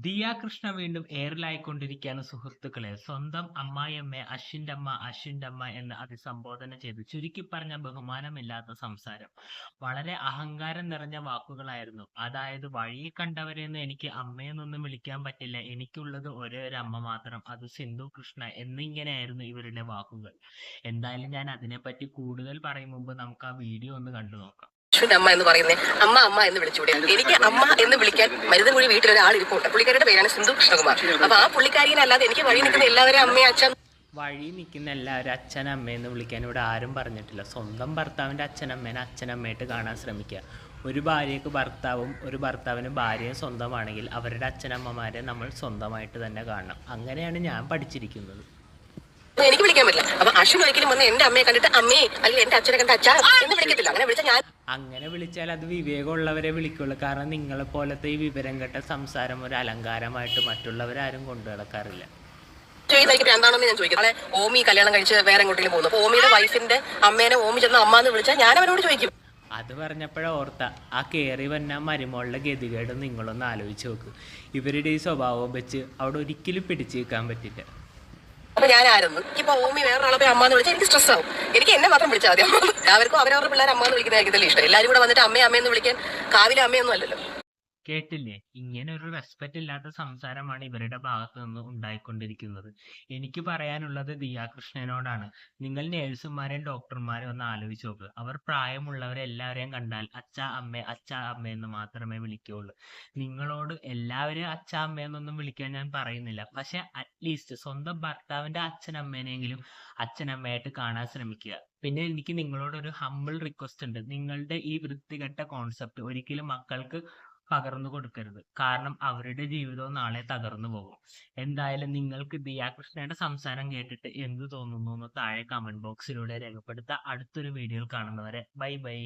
ദിയ കൃഷ്ണ വീണ്ടും എയറിലായിക്കൊണ്ടിരിക്കുകയാണ് സുഹൃത്തുക്കളെ. സ്വന്തം അമ്മായിയമ്മയെ അശ്വിൻ്റെ അമ്മ എന്ന് അഭിസംബോധന ചെയ്തു. ചുരുക്കി പറഞ്ഞ ബഹുമാനമില്ലാത്ത സംസാരം. വളരെ അഹങ്കാരം നിറഞ്ഞ വാക്കുകളായിരുന്നു. അതായത് വഴിയിൽ കണ്ടവരെയൊന്നും എനിക്ക് അമ്മയെന്നൊന്നും വിളിക്കാൻ പറ്റില്ല. എനിക്കുള്ളത് ഒരേ ഒരു അമ്മ മാത്രം. അത് സിന്ധു കൃഷ്ണ എന്നിങ്ങനെയായിരുന്നു ഇവരുടെ വാക്കുകൾ. എന്തായാലും ഞാൻ അതിനെപ്പറ്റി കൂടുതൽ പറയും മുമ്പ് നമുക്ക് ആ വീഡിയോ ഒന്ന് കണ്ടു നോക്കാം. അശ്വിന്റെ അമ്മ എന്ന് പറയുന്നത് അമ്മ അമ്മ എന്ന് വിളിച്ചുകൂടെ? എനിക്ക് അമ്മ എന്ന് വിളിക്കാൻ മരുതൻകുഴി വീട്ടിലൊരാൾ ഇരിപ്പുണ്ട്. പുള്ളിക്കാരുടെ പേരാണ് സിന്ധു കൃഷ്ണകുമാർ. അപ്പൊ ആ പുള്ളിക്കാരിയല്ലാതെ എനിക്ക് വഴി നിൽക്കുന്ന എല്ലാവരും അമ്മയും അച്ഛൻ വഴി നിൽക്കുന്ന എല്ലാവരും അച്ഛനമ്മയെന്ന് വിളിക്കാൻ ഇവിടെ ആരും പറഞ്ഞിട്ടില്ല. സ്വന്തം ഭർത്താവിൻ്റെ അച്ഛനമ്മേനെ അച്ഛനമ്മയായിട്ട് കാണാൻ ശ്രമിക്കുക. ഒരു ഭാര്യയ്ക്ക് ഭർത്താവും ഒരു ഭർത്താവിന് ഭാര്യയും സ്വന്തമാണെങ്കിൽ അവരുടെ അച്ഛനമ്മമാരെ നമ്മൾ സ്വന്തമായിട്ട് തന്നെ കാണണം. അങ്ങനെയാണ് ഞാൻ പഠിച്ചിരിക്കുന്നത്. എനിക്ക് വിളിക്കാൻ പറ്റില്ല. അപ്പൊ അശ്വിൻ ഒരിക്കലും വന്ന് എന്റെ അമ്മയെ കണ്ടിട്ട് അമ്മേ അല്ലെങ്കിൽ എന്റെ അച്ഛനെ കണ്ട അച്ഛാ എന്ന് വിളിക്കത്തില്ല. അങ്ങനെ വിളിച്ചാൽ ഞാൻ അങ്ങനെ വിളിച്ചാൽ അത് വിവേകമുള്ളവരെ വിളിക്കുള്ളൂ. കാരണം നിങ്ങളെ പോലത്തെ ഈ വിവരം കെട്ട സംസാരം ഒരു അലങ്കാരമായിട്ട് മറ്റുള്ളവരാരും കൊണ്ടു നടക്കാറില്ല. എന്താണെന്ന് ഞാൻ ചോദിക്കും. നാളെ ഓമി കല്യാണം കഴിച്ച് വേറെ എങ്ങോട്ടെങ്കിലും പോകുന്നു. അപ്പൊ ഓമിയുടെ വൈഫിന്റെ അമ്മേനെ ഓമി ചെന്ന അമ്മ എന്ന് വിളിച്ചാൽ ഞാൻ അവരോട് ചോദിക്കും. അത് പറഞ്ഞപ്പോഴേ ഓർത്ത ആ കയറി വന്ന മരുമോളുടെ ഗതികേട് നിങ്ങളൊന്ന് ആലോചിച്ച് നോക്ക്. ഇവരുടെ ഈ സ്വഭാവം വെച്ച് അവിടെ ഒരിക്കലും പിടിച്ചു നിൽക്കാൻ പറ്റില്ല. അപ്പൊ ഞാൻ ആയിരുന്നു ഇപ്പൊ ഓമി വേറൊരാളെ പോയി അമ്മ എന്ന് വിളിച്ചാൽ എനിക്ക് സ്ട്രെസ് ആവും. എനിക്ക് എന്നെ മാത്രം വിളിച്ചാൽ മതി. എല്ലാവർക്കും അവരവരുടെ പിള്ളേർ അമ്മ എന്ന് വിളിക്കുന്നതായിരിക്കും ഇഷ്ടം. എല്ലാവരും കൂടെ വന്നിട്ട് അമ്മയെന്ന് വിളിക്കാൻ കാവിലെ അമ്മയൊന്നും അല്ലല്ലോ. കേട്ടില്ലേ? ഇങ്ങനെ ഒരു റെസ്പെക്റ്റ് ഇല്ലാത്ത സംസാരമാണ് ഇവരുടെ ഭാഗത്ത് നിന്ന് ഉണ്ടായിക്കൊണ്ടിരിക്കുന്നത്. എനിക്ക് പറയാനുള്ളത് ദിയാകൃഷ്ണനോടാണ്. നിങ്ങൾ നേഴ്സുമാരെയും ഡോക്ടർമാരെയും ഒന്ന് ആലോചിച്ച് നോക്ക്. അവർ പ്രായമുള്ളവരെ എല്ലാവരെയും കണ്ടാൽ അച്ഛാ അമ്മ എന്ന് മാത്രമേ വിളിക്കുകയുള്ളൂ. നിങ്ങളോട് എല്ലാവരും അച്ഛാ അമ്മയെന്നൊന്നും വിളിക്കാൻ ഞാൻ പറയുന്നില്ല. പക്ഷെ അറ്റ്ലീസ്റ്റ് സ്വന്തം ഭർത്താവിന്റെ അച്ഛനമ്മേനെങ്കിലും അച്ഛനമ്മയായിട്ട് കാണാൻ ശ്രമിക്കുക. പിന്നെ എനിക്ക് നിങ്ങളോട് ഒരു ഹമ്പിൾ റിക്വസ്റ്റ് ഉണ്ട്. നിങ്ങളുടെ ഈ വൃത്തികെട്ട കോൺസെപ്റ്റ് ഒരിക്കലും മക്കൾക്ക് പകർന്നു കൊടുക്കരുത്. കാരണം അവരുടെ ജീവിതവും നാളെ തകർന്നു പോകും. എന്തായാലും നിങ്ങൾക്ക് ദിയാകൃഷ്ണയുടെ സംസാരം കേട്ടിട്ട് എന്ത് തോന്നുന്നു എന്ന് താഴെ കമന്റ് ബോക്സിലൂടെ രേഖപ്പെടുത്തുക. അടുത്തൊരു വീഡിയോയിൽ കാണുന്നവരെ ബൈ ബൈ.